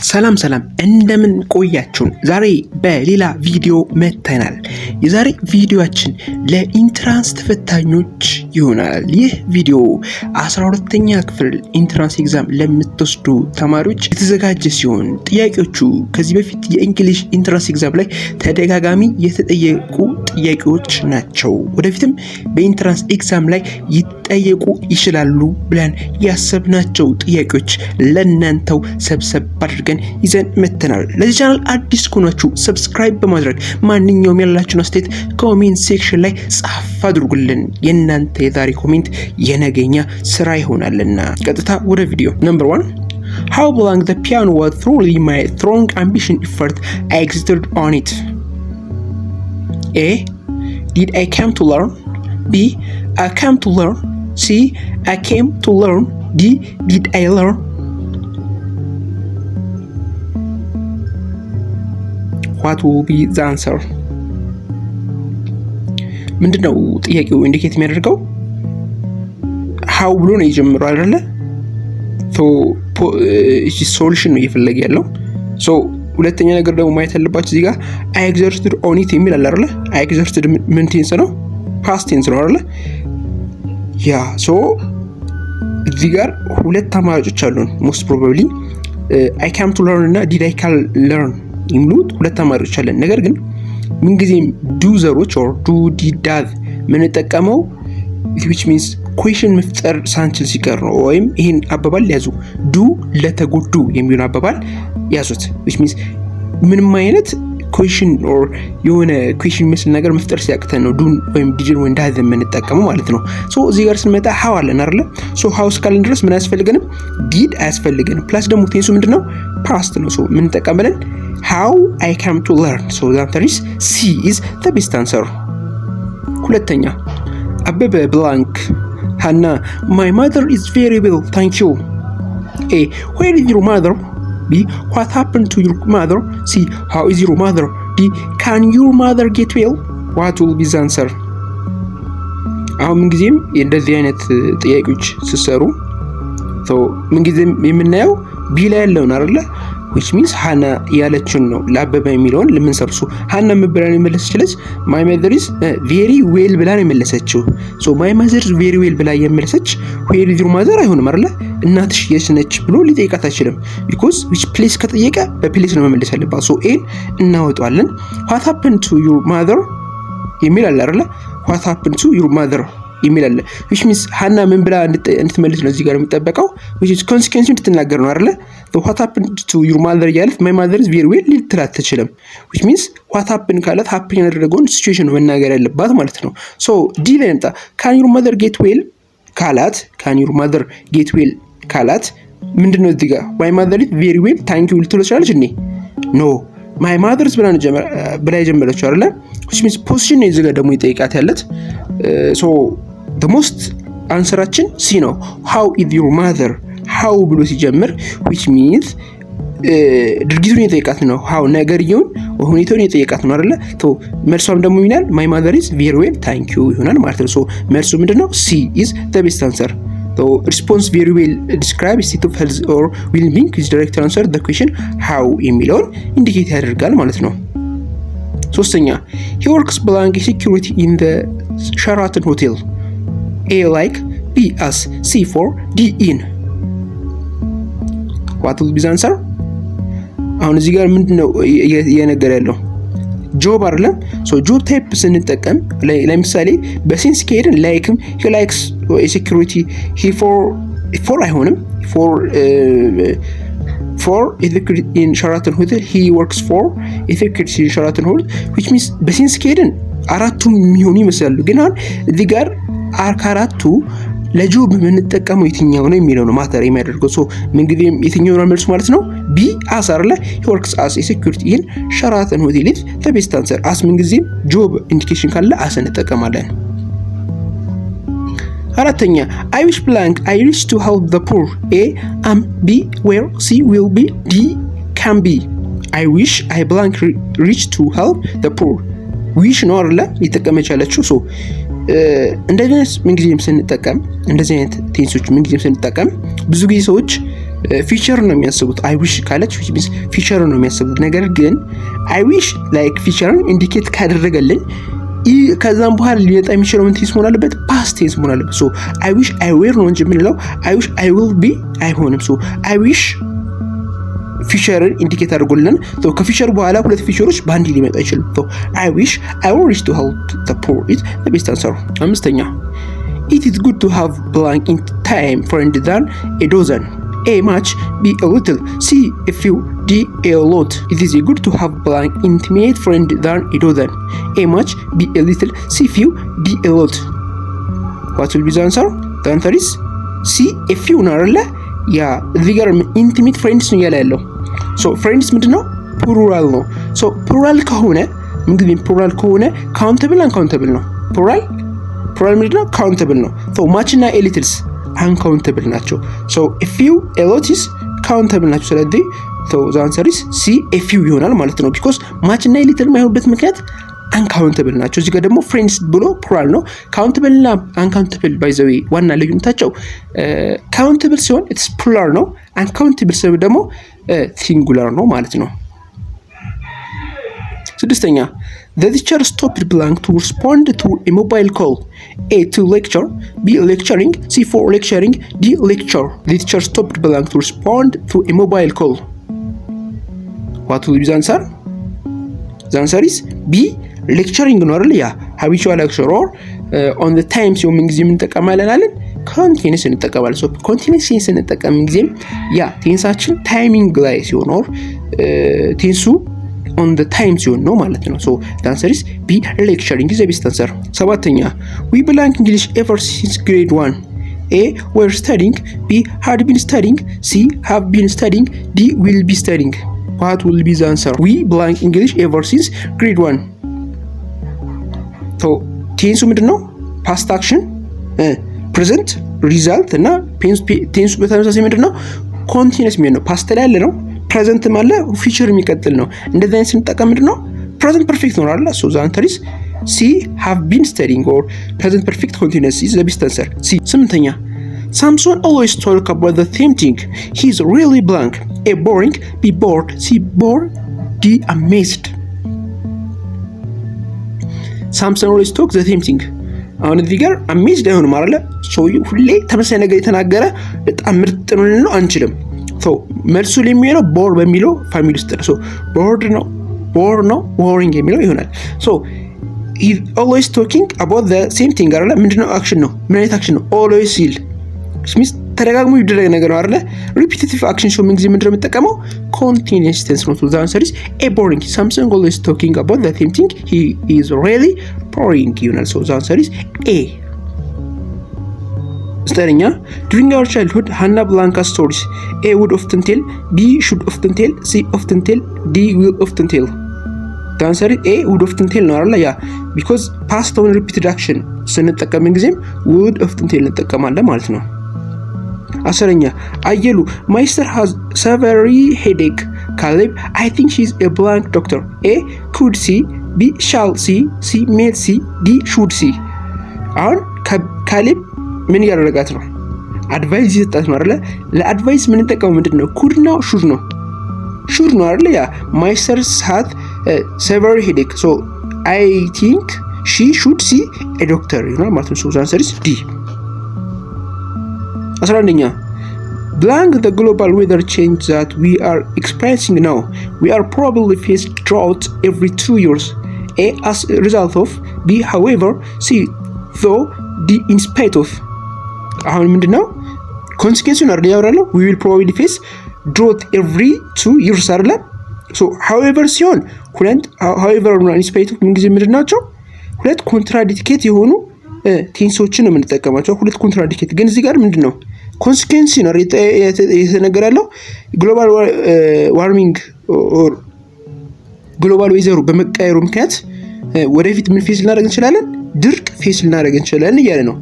ሰላም እንደምን ቆያችሁን? ዛሬ በሌላ ቪዲዮ መጥተናል። የዛሬ ቪዲዮአችን ለኢንትራንስ ተፈታኞች ይሆናል። ይህ ቪዲዮ 12ኛ ክፍል ኢንትራንስ ኤግዛም ለምትወስዱ ተማሪዎች የተዘጋጀ ሲሆን ጥያቄዎቹ ከዚህ በፊት የእንግሊሽ ኢንትራንስ ኤግዛም ላይ ተደጋጋሚ የተጠየቁ ጥያቄዎች ናቸው። ወደፊትም በኢንትራንስ ኤግዛም ላይ ይጠየቁ ይችላሉ ብለን ያሰብናቸው ጥያቄዎች ለእናንተው ሰብሰብ አድርገን ይዘን መተናል። ለዚህ ቻናል አዲስ ከሆናችሁ ሰብስክራይብ በማድረግ ማንኛውም ያላችሁን አስተያየት ኮሜንት ሴክሽን ላይ ጻፍ አድርጉልን። የእናንተ የዛሬ ኮሜንት የነገኛ ስራ ይሆናልና ቀጥታ ወደ ቪዲዮ። Number 1, how belong the piano was truly my strong ambition effort I exerted on it? A, did I come to learn? B, I came to learn. C, I came to learn. D, did I learn? What will be the answer? ምንድነው ጥያቄው ኢንዲኬት የሚያደርገው? how ብሎ ነው የጀመረው አይደለ? እሺ ሶሉሽን ነው እየፈለገ ያለው። ሁለተኛ ነገር ደግሞ ማየት ያለባችሁ እዚህ ጋር I exerted on it የሚል አለ አይደለ? I exerted ምን ቴንስ ነው? past tense ነው አይደለ? ያ እዚህ ጋር ሁለት አማራጮች አሉን most probably I came to learn እና did I can learn የሚሉት ሁለት አማራጮች አለን። ነገር ግን ምን ጊዜም ዱ ዘሮች or do did does የምንጠቀመው which means question መፍጠር ሳንችል ሲቀር ነው። ወይም ይሄን አባባል ያዙ፣ ዱ ለተጎዱ የሚሆን አባባል ያዙት። which means ምንም አይነት question or የሆነ question መስል ነገር መፍጠር ሲያቅተን ነው ዱ ወይም ዲድን ወይ ዳዝ የምንጠቀመው ማለት ነው። እዚህ ጋር ስንመጣ how አለን አይደለ? how እስካለን ድረስ ምን አያስፈልገንም? ዲድ አያስፈልገንም። ፕላስ ደግሞ ቴንሱ ምንድነው? ፓስት ነው። ምን እንጠቀማለን? how I came to learn. the answer is C is the best answer. ሁለተኛ አበበ blank Hannah, my mother is very well, thank you. A, where is your mother? B, what happened to your mother? C, how is your mother? D, can your mother get well? What will be the answer? አሁን ምን ጊዜም እንደዚህ አይነት ጥያቄዎች ሲሰሩ ምን ጊዜም የምናየው ቢ ላይ ያለውን አይደለ? which means ሃና ያለችን ነው ለአበበ የሚለውን ለምንሰርሱ ሃና ምብራን የመለሰችለች my mother is very well ብላ ነው የመለሰችው። my mother is very well ብላ የመለሰች where is your mother አይሆንም አይደለ? እናትሽ የት ነች ብሎ ሊጠይቃት አይችልም። because which place ከጠየቀ በፕሌስ ነው መመለስ ያለባት። ኤን እናወጣለን። what happened to your mother የሚል አለ አይደለ? what happened to your mother የሚል አለ which means ሃና ምን ብላ እንድትመልስ ነው እዚህ ጋር የሚጠበቀው which is consequence እንድትናገር ነው አይደለ? what happened to your mother ያለት my mother is very well ልትላት ትችልም። which means what happened ካላት happen ያደረገውን ሲቹዌሽን ነው መናገር ያለባት ማለት ነው። ዲ ላይ እንጣ can your mother get well ካላት can your mother get well ካላት ምንድነው እዚህ ጋር my mother is very well thank you ልትለው ትችላለች እንዴ? no my mother is ብላ የጀመረችው አይደለ? which means position ነው እዚህ ጋር ደግሞ ይጠይቃት ያለት the most አንሰራችን ሲ ነው። how is your mother how ብሎ ሲጀምር which means ድርጊቱን የጠየቃት ነው። how ነገርየውን ሁኔታውን የጠየቃት ነው አይደለ? መልሷም ደግሞ ይላል my mother is very well thank you ይሆናል ማለት ነው። መልሱ ምንድነው? C is the best answer. response very well describe state of health or well-being is direct answer the question how የሚለውን ኢንዲኬት ያደርጋል ማለት ነው። ሶስተኛ he works blank security in the Sheraton hotel. A like, B as, C for, D in. What will be the answer? አሁን እዚህ ጋር ምንድነው እየነገረ ያለው? ጆብ አይደለም? ጆብ ታይፕ ስንጠቀም ለምሳሌ በሴንስ ከሄድን ላይክም he likes a security he for አይሆንም for in Sheraton hotel he works for security in Sheraton hotel which means በሴንስ ከሄድን አራቱም የሚሆኑ ይመስላሉ። ግን አሁን እዚህ ጋር አራቱ ለጆብ የምንጠቀመው የትኛው ነው የሚለው ነው ማተር የሚያደርገው። ምን ጊዜም የትኛው ነው መልሱ ማለት ነው? ቢ አስ አይደለ? he works as a security in Sheraton hotel is the best answer. አስ ምን ጊዜም ጆብ ኢንዲኬሽን ካለ አስ እንጠቀማለን። አራተኛ I wish blank I wish to help the poor. A am, B where, C will be, D can be. I wish I blank reach to help the poor. wish ነው አይደለ? ይተቀመች ያለችው እንደዚህ ምን ጊዜም ስንጠቀም እንደዚህ አይነት ቴንሶች ምን ጊዜም ስንጠቀም ብዙ ጊዜ ሰዎች ፊቸር ነው የሚያስቡት። አይ ዊሽ ካለች ፊቸር ነው የሚያስቡት። ነገር ግን አይ ዊሽ ላይክ ፊቸርን ኢንዲኬት ካደረገልን ከዛም በኋላ ሊመጣ የሚችለው ምን ቴንስ መሆን አለበት? ፓስት ቴንስ መሆን አለበት። ሶ አይ ዊሽ አይ ዌር ነው እንጂ የምንለው አይ ዊሽ አይ ዊል ቢ አይሆንም። ሶ አይ ዊሽ ፊቸርን ኢንዲኬት አድርጎልናል። ከፊቸር በኋላ ሁለት ፊቸሮች በአንድ ሊመጣ አይችልም። አይ ዊሽ አይ ዊል ሪች ቱ ሄልፕ ዘ ፑር ኢዝ ዘ ቤስት አንሰር። አምስተኛ ኢት ኢዝ ጉድ ቱ ሃቭ ብላንክ ኢን ታይም ፍሬንድ ዛን ኤ ዶዘን A much, B a little, C a few, D a lot. It is good to have blank intimate friend than a dozen. A much, B a little, C few, D a lot. What will be the answer? The answer is C a few ነው አይደለ? ያ እዚህ ጋር ኢንቲሜት ፍሬንድስ ነው ያለ ያለው። ሶ ፍሬንድስ ምንድነው? ፕሉራል ነው። ሶ ፕሉራል ከሆነ እንግዲህ ፕሉራል ከሆነ ካውንተብል አንካውንተብል ነው። ፕሉራል ምንድነው? ካውንተብል ነው። ሶ ማች እና ኤ ሊትልስ አንካውንተብል ናቸው። ሶ ኤ ፊው ኤ ሎት ኢዝ ካውንተብል ናቸው። ስለዚህ ዘ አንሰር ኢዝ ሲ ኤ ፊው ይሆናል ማለት ነው። ቢኮዝ ማች እና ኤ ሊትል የማይሆንበት ምክንያት አንካውንተብል ናቸው። እዚህ ጋር ደግሞ ፍሬንድስ ብሎ ፕሉራል ነው። ካውንተብል እና አንካውንተብል ባይ ዘ ዌይ ዋና ልዩነታቸው ካውንተብል ሲሆን ኢትስ ፕሉራል ነው። አንካውንተብል ሲሆን ደግሞ ሲንጉላር ነው ማለት ነው። ስድስተኛ the teacher stopped blank to respond to a mobile call. A to lecture, B lecturing, C for lecturing, D lecture. The teacher stopped blank to respond to a mobile call. What will be the answer? The answer is B lecturing ነው አይደል? ያ habitual lecture or on the time ሲሆን ምን ጊዜ እንጠቀማለን አለን? continuous እንጠቀማለን። ሶ continuous ቴንስ እንጠቀም ጊዜም ያ ቴንሳችን ታይሚንግ ላይ ሲሆን or ቴንሱ on the time ሲሆን ነው ማለት ነው። so the answer is B lecturing is the best answer። ሰባተኛ we blank English ever since grade 1. A were studying, B had been studying, C have been studying, D will be studying. What will be the answer? We blank English ever since grade 1. so ቴንሱ ምንድነው? past action present result እና ቴንሱ በተመሳሳይ ምንድነው? continuous የሚሆን ነው። past ላይ ያለ ነው። ፕሬዘንት ማለ ፊቸር የሚቀጥል ነው። እንደዚህ አይነት ስንጠቀም ምንድነው? ፕሬዘንት ፐርፌክት ነው አይደል? ሶ ዘ አንሰር ኢዝ ሲ have been studying or present perfect continuous is the best answer. ሲ ስምንተኛ Samson always talk about the same thing. He is really blank. A boring, B bored, C bored, D amazed. Samson always talk the same thing. አሁን እዚህ ጋር amazed አይሆንም አይደል? ሰውዬው ሁሌ ተመሳሳይ ነገር የተናገረ በጣም ምርጥ ነው ልንለው አንችልም። መልሱ የሚሆነው ቦር በሚለው ፋሚሊ ውስጥ ነው። ቦር ነው ቦሪንግ የሚለው ይሆናል። he always talking about the same thing አይደለ? ምንድነው? አክሽን ነው። ምን አይነት አክሽን ነው? always ሲል ስሚስ ተደጋግሞ ይደረግ ነገር ነው አይደለ? ሪፒቲቲቭ አክሽን ሾው ምን ጊዜ ምንድነው የምጠቀመው? continuous tense ነው። the answer is a boring. Samson always talking about the same thing. He is really boring ይሆናል። the answer is A. ዘጠነኛ during our childhood Hannah blank stories. A would often tell, B should often tell, C often tell, D will often tell. The answer is A would often tell ነው አይደል? ያ because past on repeated action ስንጠቀም ጊዜም would often tell እንጠቀማለን ማለት ነው። አስረኛ አየሉ my sister has severe headache. Caleb I think she is a blank doctor. A could see, B shall see, C may see, D should see. አሁን ካሌብ ምን ያደረጋት ነው? አድቫይስ ይሰጣት ነው አይደለ? ለአድቫይስ ምን እንጠቀመው ምንድነው? ኩድ ነው ሹድ ነው? ሹድ ነው አይደለ? ያ my sister had severe headache. so I think she should see a doctor ይሆናል ማለት ነው። so the answer is D. 11ኛ blank the global weather change that we are experiencing now. We are probably face drought every 2 years. A as a result of, B however, C though, D in spite of. አሁን ምንድነው ኮንሲኩዌንሱን አይደል ያወራለው? we will probably face drought every 2 years አይደል? so however ሲሆን ሁለት however እና in spite of ምን ጊዜ ምንድናቸው? ሁለት ኮንትራዲክት የሆኑ ቴንሶችን ነው የምንጠቀማቸው። ሁለት ኮንትራዲክት ግን እዚህ ጋር ምንድነው ኮንሲኩዌንስ ነው የተነገራለው። ግሎባል ዋርሚንግ ኦር ግሎባል ዌዘሩ በመቀየሩ ምክንያት ወደፊት ምን ፌስ ልናደርግ እንችላለን? ድርቅ ፌስ ልናደርግ እንችላለን እያለ ነው።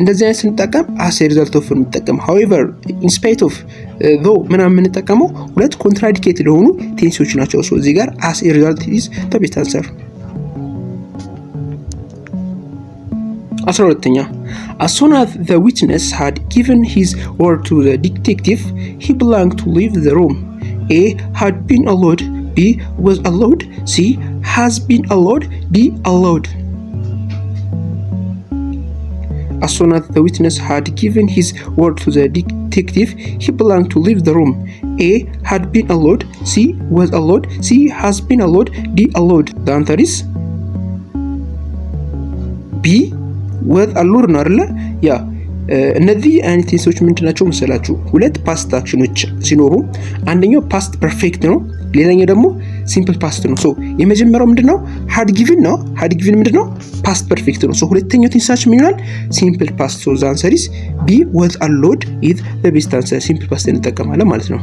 እንደዚህ አይነት ስንጠቀም as a result of እንጠቀም however in spite of though ምናምን የምንጠቀመው ሁለት ኮንትራዲክት ለሆኑ ቴንሶች ናቸው። ሶ እዚህ ጋር as a result is the best answer። 12ኛ As soon as the witness had given his word to the detective, he began to leave the room. A had been allowed, B was allowed, C has been allowed, D allowed. As soon as the witness had given his word to the detective, he began to leave the room. A had been allowed, C was allowed, C has been allowed, D allowed. The answer is B was allowed ነው አይደለ? ያ እነዚህ አይነት ቴንሶች ምንድናቸው መሰላችሁ? ሁለት ፓስት አክሽኖች ሲኖሩ አንደኛው ፓስት ፐርፌክት ነው፣ ሌላኛው ደግሞ ሲምፕል ፓስት ነው። ሶ የመጀመሪያው ምንድነው? ሃድ ጊቭን ነው። ሃድ ጊቭን ምንድነው? ፓስት ፐርፌክት ነው። ሶ ሁለተኛው ቴንሳችን ምን ይሆናል? ሲምፕል ፓስት። ሶ ዘ አንሰር ኢዝ ቢ was allowed is the best answer። ሲምፕል ፓስት እንጠቀማለን ማለት ነው።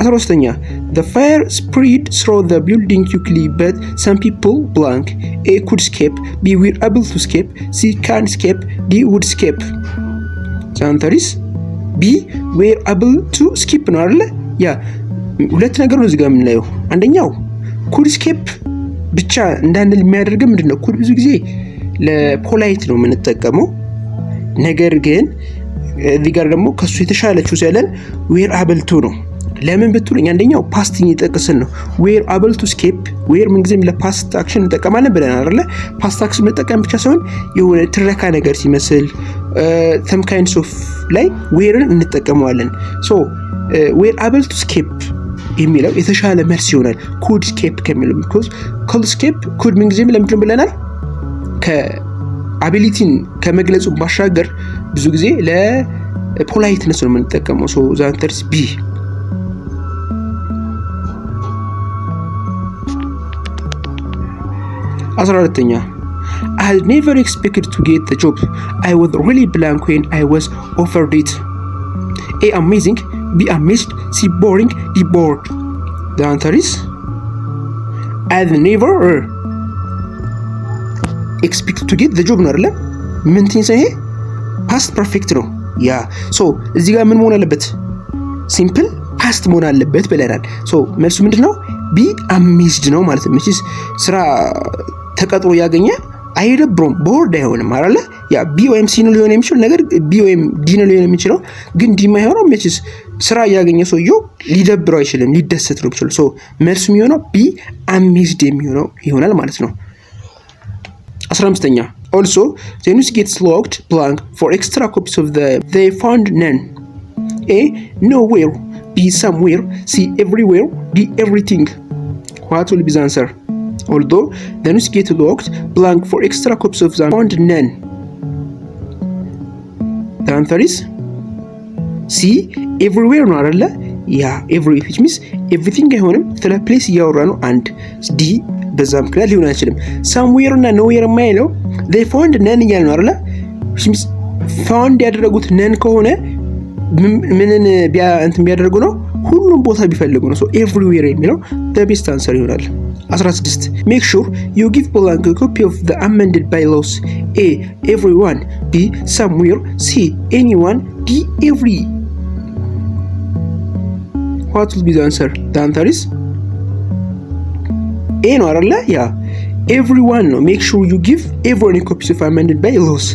13ኛ The fire spread through the building quickly but some people blank. A could escape, B were able to escape, C can escape, D would escape. The answer is B were able to escape ነው አይደለ? ያ ሁለት ነገር ነው እዚህ ጋር የምናየው። አንደኛው could escape ብቻ እንዳንል የሚያደርገው ምንድነው? could ብዙ ጊዜ ለፖላይት ነው የምንጠቀመው። ነገር ግን እዚህ ጋር ደግሞ ከሱ የተሻለችው ያለን were able to ነው። ለምን ብትሉኝ አንደኛው ፓስትን እየጠቀስን ነው። ዌር አብል ቱ ስኬፕ ዌር ምንጊዜም ለፓስት አክሽን እንጠቀማለን ብለናል አይደለ? ፓስት አክሽን መጠቀም ብቻ ሳይሆን የሆነ ትረካ ነገር ሲመስል some kinds of ላይ ዌርን እንጠቀመዋለን። ሶ ዌር አብል ቱ ስኬፕ የሚለው የተሻለ መልስ ይሆናል ኩድ ስኬፕ ከሚለው because ኩድ ስኬፕ ኩድ ምንጊዜም ለምንድን ብለናል? ከአቢሊቲን ከመግለጹ ባሻገር ብዙ ጊዜ ለፖላይትነስ ነው የምንጠቀመው። ሶ the answer is B. 14ኛ I had never expected to get the job. I was really blank when I was offered it. A amazing, B amazed, C boring, D bored. The answer is I had never expected to get the job ነው አይደለ? ምን ትንሳ ይሄ ፓስት ፐርፌክት ነው። ያ ሶ እዚህ ጋር ምን መሆን አለበት? ሲምፕል ፓስት መሆን አለበት ብለናል። ሶ መልሱ ምንድነው? ቢ አሜዝድ ነው ማለት ነው። ስራ ተቀጥሮ ያገኘ አይደብሮም ቦርድ አይሆንም አይደለ? ያ ቢ ወይም ሲ ነው ሊሆን የሚችል ነገር ቢ ወይም ዲ ነው ሊሆን የሚችለው ግን ዲ ማይሆነው መቼስ ስራ ያገኘ ሰውየው ሊደብረው አይችልም ሊደሰት ነው የሚችለው። ሶ መልሱ የሚሆነው ቢ አሜዝድ የሚሆነው ይሆናል ማለት ነው። 15ኛ also the news gets locked blank for extra copies of they found none. A nowhere, B somewhere, C everywhere, D everything. What will be the answer? Although the news get locked blank for extra copies of the found none. The answer is C everywhere ነው አይደለ? ያ every which means everything አይሆንም ስለ ፕሌስ እያወራ ነው። አንድ ዲ በዛ ምክንያት ሊሆን አይችልም። somewhere እና nowhere የማይለው they found none እያለ ነው አይደለ? which means found ያደረጉት none ከሆነ ምንን ቢያደርጉ ነው? ሁሉም ቦታ ቢፈልጉ ነው። so everywhere የሚለው the best answer ይሆናል። 16 make sure you give blank a copy of the amended bylaws. A everyone, B somewhere, C anyone, D every. What will be the answer? The answer is A ነው አይደለ? ያ everyone ነው። make sure you give everyone a copy of amended bylaws.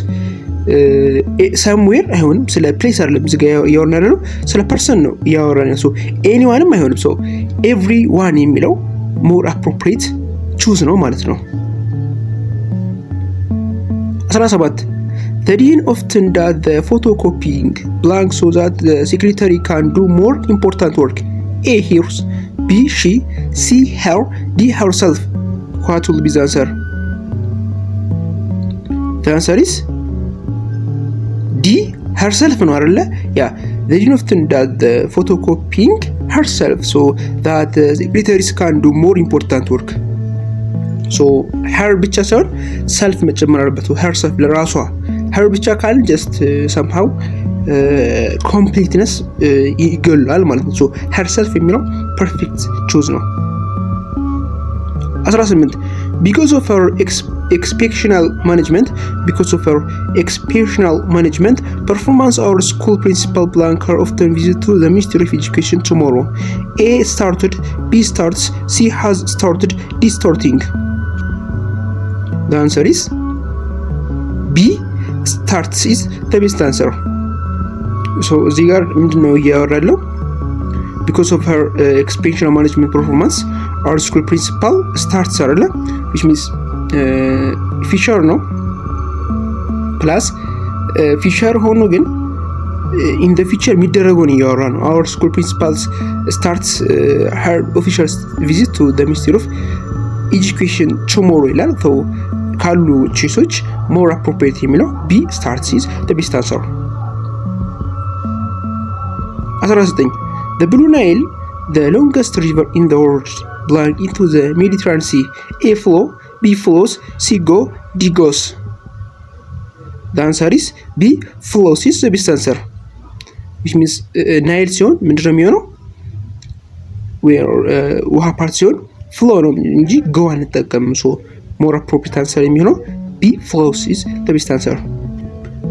somewhere አይሆንም ስለ ፕሌስ አይደለም እዚህ ጋር ያወራን ነው ስለ ፐርሰን ነው ያወራን ነው። so anyone አይሆንም so everyone የሚለው more appropriate choose ነው ማለት ነው። 17 The dean often does the photocopying blank so that the secretary can do more important work. A hers, B she, C her, D herself. What will be the answer? The answer is D herself ነው አይደለ? ያ the dean often does the photocopying herself so that the secretaries can do more important work. so her ብቻ ሳይሆን self መጨመር አለበት። herself ለራሷ her ብቻ ካል just somehow completeness ይገላል ማለት ነው። so herself የሚለው perfect choose ነው። 18 because of her exceptional management performance our school principal blank her often visit to the Ministry of Education tomorrow. A started, B starts, C has started, D starting. The answer is ቢ ስታርትስ ኢዝ ዘ ቤስት አንሰር። ሶ እዚህ ጋር ምንድነው እያወራ ያለው? ቢኮዝ ኦፍ ሄር ኤክስፔንሽናል ማኔጅመንት ፐርፎርማንስ አወር ስኩል ፕሪንሲፓል ስታርትስ አይደለ ዊች ሚንስ ፊቸር ነው ፕላስ ፊቸር ሆኖ ግን ኢን ዘ ፊቸር የሚደረገውን እያወራ ነው። አወር ስኩል ፕሪንሲፓልስ ስታርትስ ሄር ኦፊሻል ቪዚት ቱ ዘ ሚኒስትሪ ኦፍ ኤጁኬሽን ቱሞሮ ይላል። ካሉ ቼሶች ሞር አፕሮፕሪየት የሚለው ቢ ስታርትስ ኢዝ ዘ ቤስት አንሰር። 19 The Blue Nile, the longest river in the world, belongs into the Mediterranean Sea. A flow, B flows, C go, D goes. The answer is B flows is the best answer. Which means Nile ሲሆን ምንድን ነው የሚሆነው? ውሃ ፓርት ሲሆን flow ነው እንጂ go አንጠቀምም። so more appropriate answer የሚሆነው B flows is the best answer.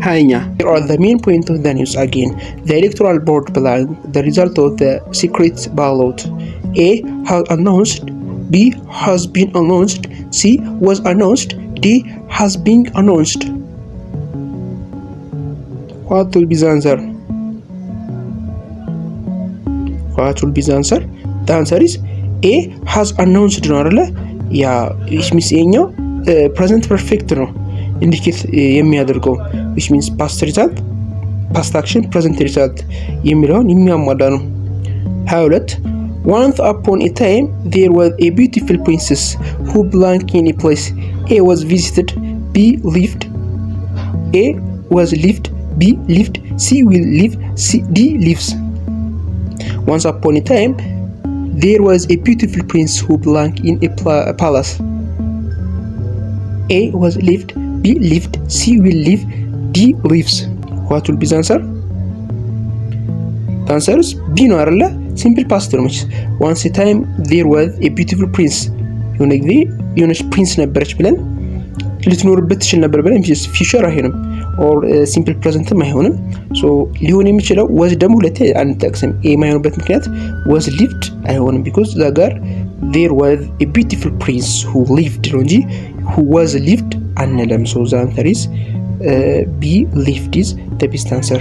Here are the main points of the news again. The electoral board planned the result of the secret ballot. A has announced, B has been announced, C was announced, D has been announced. What will be the answer? What will be the answer? The answer is A has announced. Yeah, which means present perfect no. ኢንዲኬት የሚያደርገው which means past result past action present result የሚለውን የሚያሟላ ነው። 22 Once upon a time there was a beautiful princess who belonged in a place. A was visited, B lived, A was lived, B lived, C will live, C D lives. Once upon a time there was a beautiful prince who belonged in a palace. A was lived, B lived, C will live, D lives. What will be the answer? The answer is B ነው አይደለ? ሲምፕል ፓስት ነው። Once a time there was a beautiful prince. የሆነ ጊዜ የሆነች ፕሪንስ ነበረች ብለን ልትኖርበት ትችል ነበር ብለን ፊቸር አይሆንም ኦር ሲምፕል ፕሬዘንትም አይሆንም። ሶ ሊሆን የሚችለው was ደግሞ ሁለቴ አንጠቅስም። ኤ የማይሆንበት ምክንያት was lived አይሆንም ቢኮዝ እዛ ጋር there was a beautiful prince who lived ነው እንጂ who was lived አንለም። ሶ the answer is B lived is the best answer.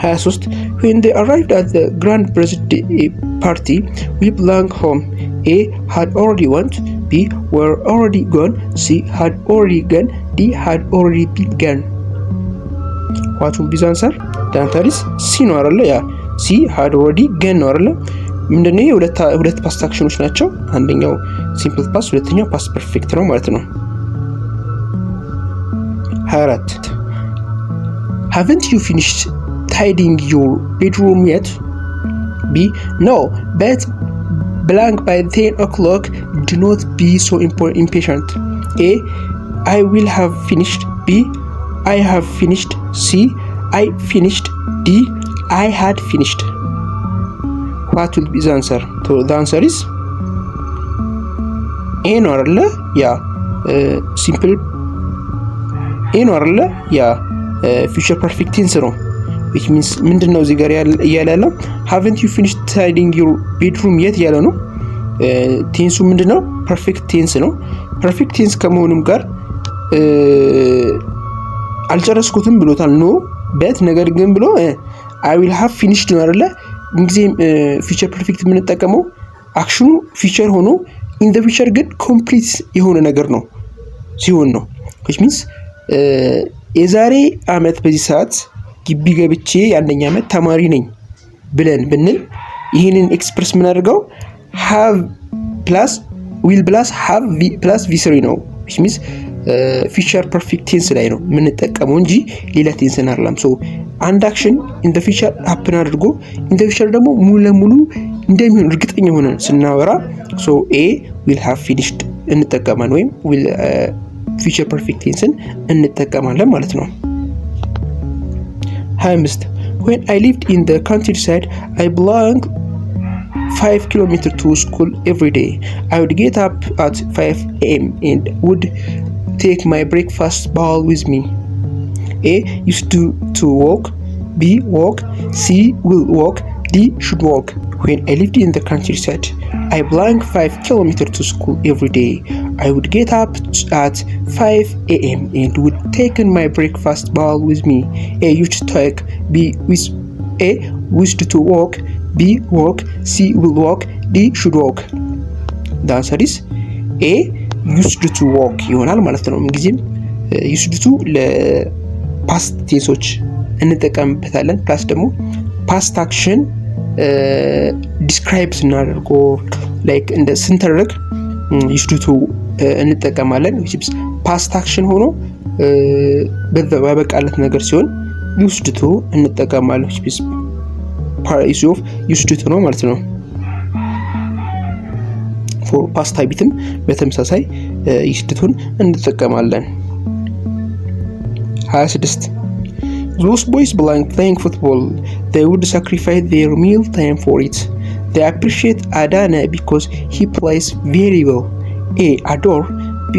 23 When they arrived at the grand birthday party, we belonged home. A had already went, B were already gone, C had already gone, D had already been gone. What will be the answer? The answer is C ነው አይደለ? ያ C had already gone ነው አይደለ? ምንድነው? ሁለት ፓስት አክሽኖች ናቸው። አንደኛው ሲምፕል ፓስት፣ ሁለተኛው ፓስት ፐርፌክት ነው ማለት ነው። 24 Haven't you finished tidying your bedroom yet? B no, but blank by 10 o'clock. Do not be so impatient. A I will have finished. B I have finished. C I finished. D I had finished. What will be the answer? So the answer is A ነው አይደለ? ያ ሲምፕል A ነው አይደለ? ያ ፊውቸር ፐርፌክት ቴንስ ነው። which means ምንድነው እዚህ ጋር እያለ ያለው haven't you finished tidying your bedroom yet ያለ ነው። ቴንሱ ምንድነው? ፐርፌክት ቴንስ ነው። ፐርፌክት ቴንስ ከመሆኑም ጋር አልጨረስኩትም ብሎታል። ኖ በት ነገር ግን ብሎ I will have finished ነው አይደለ? እንግዲህ ፊቸር ፐርፌክት የምንጠቀመው አክሽኑ ፊቸር ሆኖ in the future ግን ኮምፕሊት የሆነ ነገር ነው ሲሆን ነው። which means የዛሬ አመት በዚህ ሰዓት ግቢ ገብቼ የአንደኛ አመት ተማሪ ነኝ ብለን ብንል ይሄንን ኤክስፕረስ ምን አድርገው have plus will plus have plus v3 ነው። which means ፊቸር ፐርፌክት ቴንስ ላይ ነው የምንጠቀመው እንጂ ሌላ ቴንስ አይደለም። ሶ አንድ አክሽን ኢን ዘ ፊቸር ሃፕን አድርጎ ኢን ዘ ፊቸር ደግሞ ሙሉ ለሙሉ እንደሚሆን እርግጠኛ ሆነን ስናወራ ሶ ኤ will have finished እንጠቀማለን ወይም will ፊቸር ፐርፌክት ቴንስን እንጠቀማለን ማለት ነው። 25 When I lived in the countryside, I belonged 5 kilometers to school every day. I would get up at 5 a.m. and would take my breakfast bowl with me. A used to walk, B walk, C will walk, D should walk. When I lived in the countryside, I blank 5 kilometers to school every day. I would get up at 5 a.m. and would take my breakfast bowl with me. A used to take, B used to walk, B walk, C will walk, D should walk. The answer is A used to walk ይሆናል ማለት ነው። እንግዲህ used to ለፓስት ቴንሶች እንጠቀምበታለን። ፕላስ ደግሞ ፓስት አክሽን ዲስክራይብ ስናደርገው ላይክ እንደ ስንተርክ used to እንጠቀማለን። ፓስት አክሽን ሆኖ በበቃለት ነገር ሲሆን used to እንጠቀማለን። ፓራይስ ኦፍ used to ነው ማለት ነው። ፎር ፓስት ሃቢትም በተመሳሳይ used to እንጠቀማለን። 26 Those boys belong playing football. They would sacrifice their meal time for it. They appreciate Adana because he plays very well. A. Adore. B.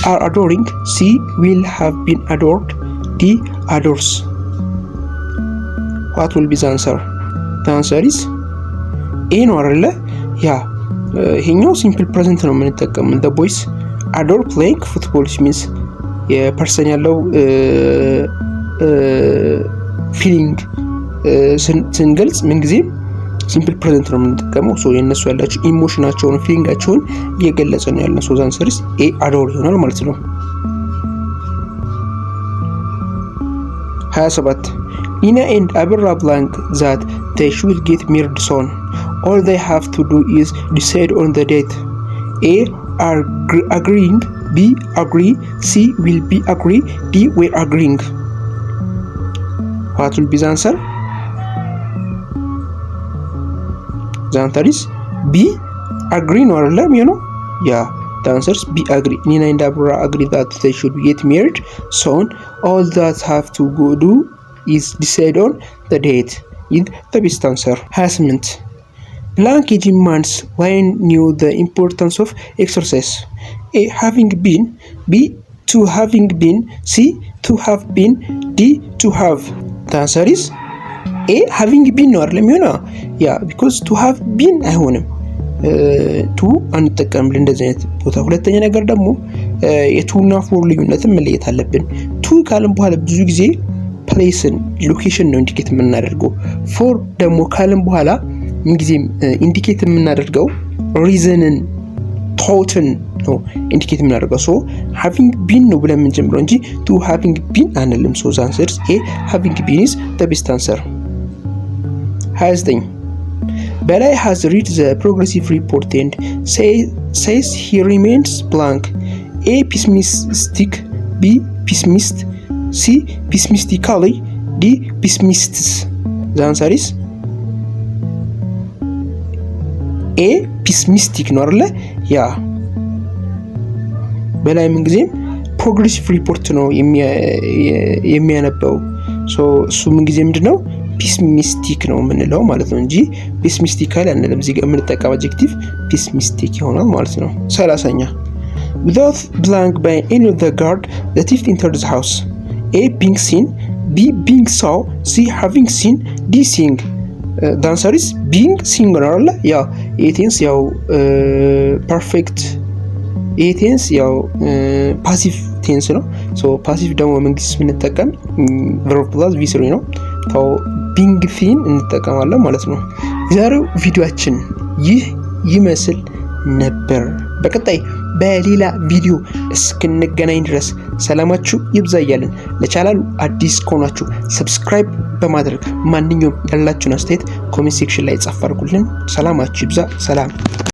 Are adoring. C. Will have been adored. D. Adores. What will be the answer? The answer is A ነው አይደለ? ያ ይሄኛው ሲምፕል ፕሬዘንት ነው የምንጠቀመው። The boys adore playing football means የፐርሰን ያለው ፊሊንግ ስንገልጽ ምንጊዜም ሲምፕል ፕሬዘንት ነው የምንጠቀመው። ሶ የነሱ ያላቸው ኢሞሽናቸውን ፊሊንጋቸውን እየገለጸ ነው ያለው። ሶ ዛንሰርስ ኤ አዶር ይሆናል ማለት ነው። 27 Nina and Abra blank that they should get married soon. All they have to do is decide on the date. A are agreeing, B agree, C will be agree, D we're agreeing. What will be the answer? The answer is B agree no አይደለም you know? Yeah, the answer is B agree. Nina and Abra agree that they should get married soon. All that have to go do is decide on the date. Is the best answer. 28 Blank aging months Lion knew the importance of exercise. A having been, B to having been, C to have been, D to have. The answer is A having been ነው አይደለም ይሆና ያ because to have been አይሆንም ቱ አንጠቀምልን እንደዚህ አይነት ቦታ። ሁለተኛ ነገር ደግሞ የቱ እና ፎር ልዩነትን መለየት አለብን። ቱ ካልን በኋላ ብዙ ጊዜ ፕሌስን ሎኬሽን ነው ኢንዲኬት የምናደርገው። ፎር ደግሞ ካልን በኋላ ምንጊዜም ኢንዲኬት የምናደርገው ሪዝንን ቶትን ነው ኢንዲኬት የምናደርገው። ሶ ሃቪንግ ቢን ነው ብለን የምንጀምረው እንጂ ቱ ሃቪንግ ቢን አንልም። ሶ አንሰርስ ኤ ሃቪንግ ቢን ኢዝ ዘ ቤስት አንሰር። 29 Belai has read the progressive report and says he remains blank. A pessimistic, B pessimist, C pessimistically, D pessimists. The answer is A pessimistic ነው አይደለ? ያ በላይ ምን ጊዜም ፕሮግሬሲቭ ሪፖርት ነው የሚያነበው። ሶ እሱ ምን ጊዜ ምንድነው ፔሲሚስቲክ ነው የምንለው ማለት ነው እንጂ ፔሲሚስቲካሊ አንልም። እዚህ ጋር የምንጠቀም አድጀክቲቭ ፔሲሚስቲክ ይሆናል ማለት ነው። 30ኛ Without blank by any of the guard, the thief entered the house. A being seen, B being saw, C having seen, D seeing. The answer is being seeing ነው አይደል? ያ ኤቴንስ ያው ፐርፌክት ኤቴንስ ያው ፓሲቭ ቴንስ ነው። ሶ ፓሲቭ ደግሞ መንግስት ብንጠቀም verb plus v3 ነው። ታው ቢንግ ፊን እንጠቀማለን ማለት ነው። የዛሬው ቪዲዮአችን ይህ ይመስል ነበር። በቀጣይ በሌላ ቪዲዮ እስክንገናኝ ድረስ ሰላማችሁ ይብዛ እያልን ለቻናሉ አዲስ ከሆናችሁ ሰብስክራይብ በማድረግ ማንኛውም ያላችሁን አስተያየት ኮሜንት ሴክሽን ላይ ጻፍ አድርጉልን። ሰላማችሁ ይብዛ። ሰላም